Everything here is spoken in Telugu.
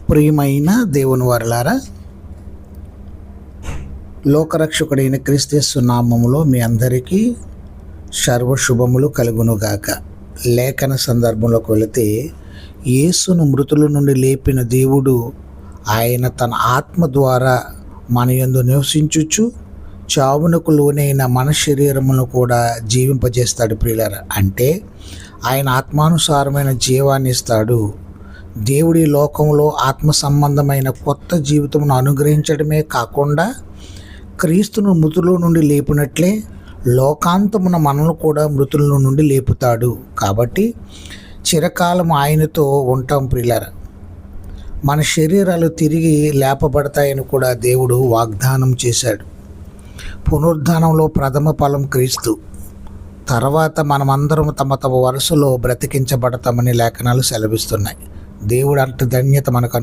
ప్రియమైన దేవుని వారలారా, లోకరక్షకుడైన క్రీస్తు నామములో మీ అందరికీ సర్వశుభములు కలుగునుగాక. లేఖన సందర్భంలోకి వెళితే, యేసును మృతుల నుండి లేపిన దేవుడు ఆయన తన ఆత్మ ద్వారా మన యందు నివసించుచు చావునకు లోనైన మన శరీరమును కూడా జీవింపజేస్తాడు. ప్రియులారా, అంటే ఆయన ఆత్మానుసారమైన జీవాన్ని ఇస్తాడు. దేవుడి లోకంలో ఆత్మ సంబంధమైన కొత్త జీవితమును అనుగ్రహించడమే కాకుండా క్రీస్తును మృతుల నుండి లేపినట్లే లోకాంతమున మనల్ని కూడా మృతుల నుండి లేపుతాడు. కాబట్టి చిరకాలం ఆయనతో ఉంటాం. ప్రియులారా, మన శరీరాలు తిరిగి లేపబడతాయని కూడా దేవుడు వాగ్దానం చేశాడు. పునరుద్ధానంలో ప్రథమ ఫలం క్రీస్తు. తర్వాత మనమందరం తమ వరుసలో బ్రతికించబడతామని లేఖనాలు సెలవిస్తున్నాయి. దేవుడు అంత ధన్యత మనకు